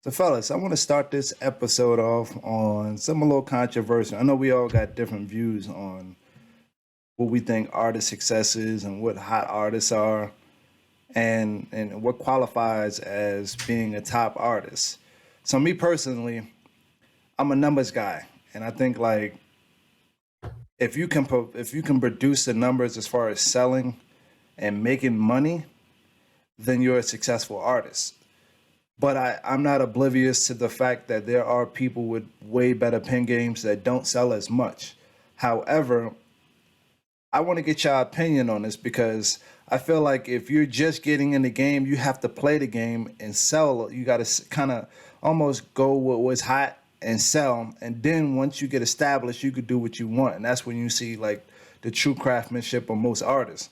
So, fellas, I want to start this episode off on some a little controversial. I know we all got different views on what we think artist success is and what hot artists are, and what qualifies as being a top artist. So, me personally, I'm a numbers guy, and I think like if you can produce the numbers as far as selling and making money, then you're a successful artist. But I'm not oblivious to the fact that there are people with way better pen games that don't sell as much. However, I want to get your opinion on this because I feel like if you're just getting in the game, you have to play the game and sell. You got to kind of almost go with what's hot and sell. And then once you get established, you could do what you want. And that's when you see like the true craftsmanship of most artists.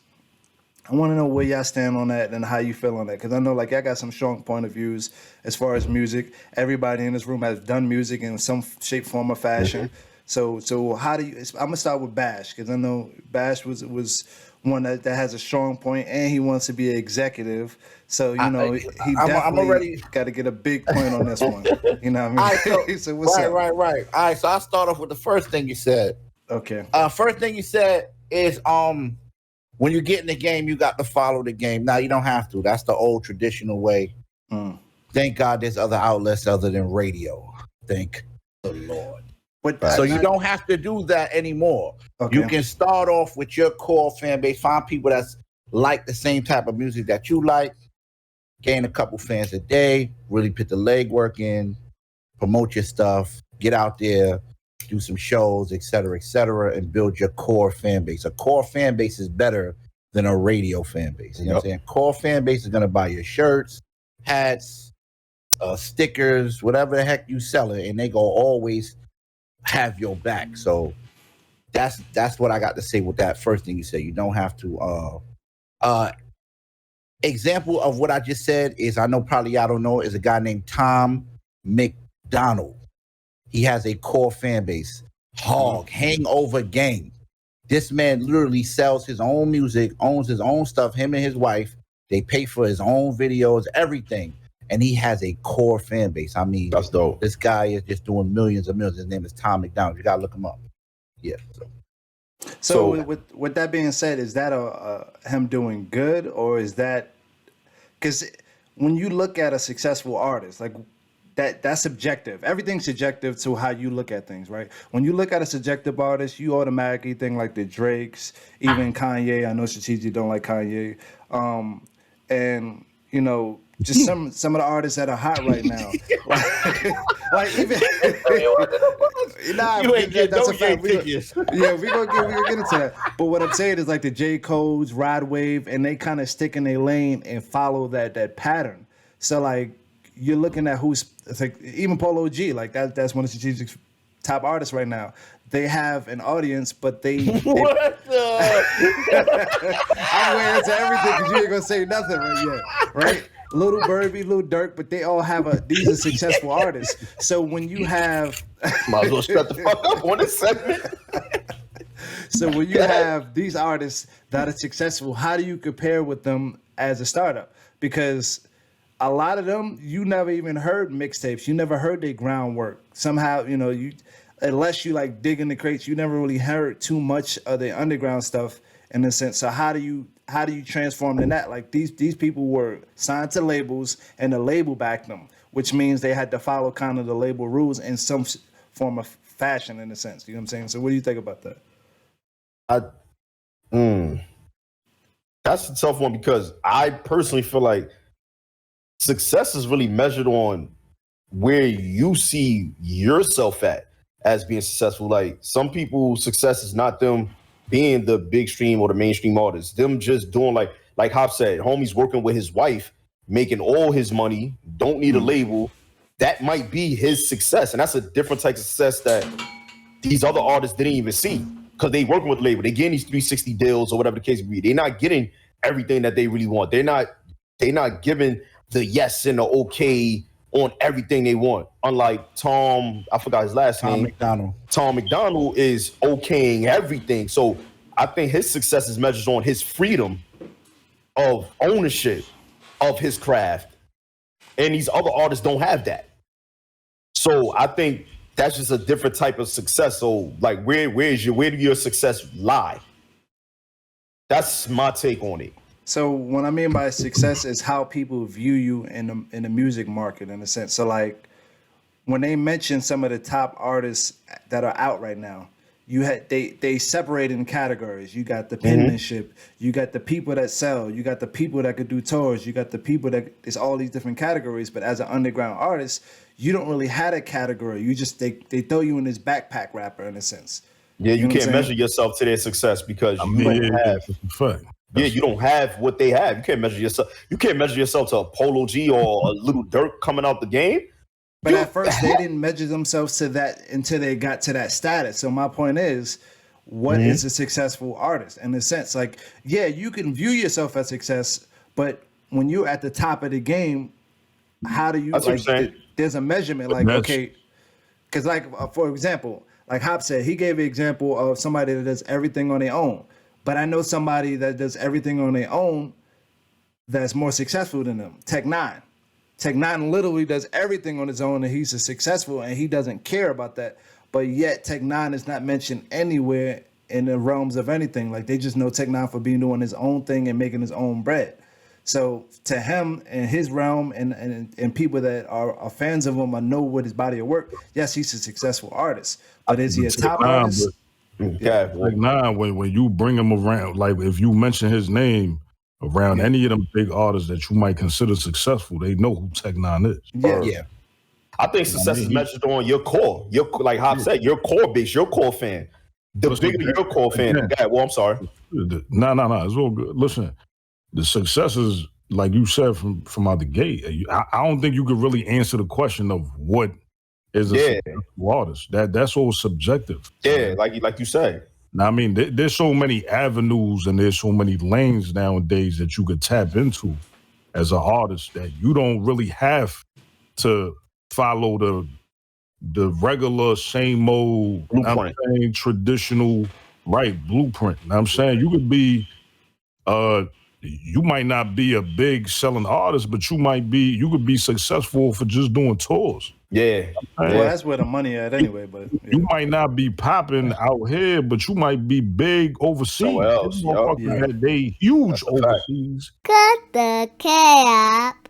I want to know where y'all stand on that and how you feel on that. Because I know like I got some strong point of views as far as music. Everybody in this room has done music in some shape, form, or fashion. So how do you? I'm gonna start with Bash because I know Bash was one that has a strong point and he wants to be an executive. So he I'm definitely already. got to get a big point on this one. You know All what right, I mean? So what's right, up? right, right. All right, so I'll start off with the first thing you said. Okay. First thing you said is when you get in the game, you got to follow the game. Now you don't have to. That's the old traditional way. Mm. Thank God there's other outlets other than radio. Thank the Lord. But So you don't have to do that anymore. Okay. You can start off with your core fan base, find people that's like the same type of music that you like, gain a couple fans a day, really put the legwork in, promote your stuff, get out there, do some shows, et cetera, and build your core fan base. A core fan base is better than a radio fan base. You know what I'm saying? Core fan base is going to buy your shirts, hats, stickers, whatever the heck you sell it, and they go always have your back. So that's what I got to say with that first thing you said. You don't have to example of what I just said is I know probably y'all don't know is a guy named Tom McDonald. He has a core fan base. Hog, Hangover Gang. This man literally sells his own music, owns his own stuff, him and his wife. They pay for his own videos, everything. And he has a core fan base. I mean, That's dope. this guy is just doing millions of millions. His name is Tom McDonald. You gotta look him up. Yeah. So with that being said, is that a him doing good or is that because when you look at a successful artist like that's subjective. Everything's subjective to how you look at things, right? When you look at a subjective artist, you automatically think like the Drakes, even Kanye. I know strategic don't like Kanye, and just some of the artists that are hot right now, like even You ain't get that's no a fact. tickets. Yeah, we gonna get into that. But what I'm saying is like the J. Cole's, Rod Wave, and they kind of stick in their lane and follow that pattern. So like you're looking at who's it's like even Polo G, like that's one of Strategic's top artists right now. They have an audience, but What the? I'm way into everything because you ain't gonna say nothing right yet, right? Little Burby, Little Dirk, but they all have these are successful artists. So when you have Might as well shut the fuck up on this segment. So when you have these artists that are successful, how do you compare with them as a startup? Because a lot of them, you never even heard mixtapes. You never heard their groundwork. Somehow, you unless you like dig in the crates, you never really heard too much of the underground stuff in a sense. So how do you transform in that? Like these people were signed to labels and the label backed them, which means they had to follow kind of the label rules in some form of fashion in a sense. You know what I'm saying? So what do you think about that? That's a tough one because I personally feel like success is really measured on where you see yourself at as being successful. Like some people's success is not them being the big stream or the mainstream artist. Them just doing like Hop said, homie's working with his wife, making all his money, don't need a label. That might be his success. And that's a different type of success that these other artists didn't even see because they working with the label. They getting these 360 deals or whatever the case may be. They're not getting everything that they really want. They're not giving the yes and the okay on everything they want. Unlike Tom, I forgot his last name. McDonald. Tom McDonald is okaying everything. So I think his success is measured on his freedom of ownership of his craft. And these other artists don't have that. So I think that's just a different type of success. So like, where do your success lie? That's my take on it. So what I mean by success is how people view you in the music market, in a sense. So like when they mention some of the top artists that are out right now, you had they separate in categories. You got the penmanship, you got the people that sell, you got the people that could do tours, you got the people that it's all these different categories. But as an underground artist, you don't really have a category. You just they throw you in this backpack rapper, in a sense. Yeah, you know what I'm can't saying? measure yourself to their success because I you mean, don't have. it's a fact. Yeah, you don't have what they have. You can't measure yourself. You can't measure yourself to a Polo G or a Little Dirk coming out the game. But at first, they didn't measure themselves to that until they got to that status. So my point is, what is a successful artist? In a sense, like, yeah, you can view yourself as success, but when you're at the top of the game, how do you That's what I'm saying. there's a measurement, like, That's- okay, because like for example, like Hop said, he gave an example of somebody that does everything on their own. But I know somebody that does everything on their own that's more successful than them. Tech Nine. Tech Nine literally does everything on his own, and he's successful, and he doesn't care about that. But yet, Tech Nine is not mentioned anywhere in the realms of anything. Like they just know Tech Nine for being doing his own thing and making his own bread. So to him and his realm and people that are fans of him or know what his body of work, yes, he's a successful artist. But is he a top artist? Yeah, Like when you bring him around, like if you mention his name around any of them big artists that you might consider successful, they know who Tech Nine is. Yeah. Yeah. I think success is measured on your core. Your like Hop said, your core base, your core fan. The Listen, bigger your core fan, again. yeah. Well, I'm sorry. No, it's all good. Listen, the success is like you said from out the gate. I don't think you could really answer the question of what is a successful artist. That's all subjective. Yeah, like you say. Now, I mean, there's so many avenues and there's so many lanes nowadays that you could tap into as an artist that you don't really have to follow the regular same old traditional blueprint. I'm saying you could be you might not be a big selling artist, but you could be successful for just doing tours. Yeah. Well, that's where the money at anyway. But you might not be popping out here, but you might be big overseas. Somewhere else, They huge overseas. Cut the cap.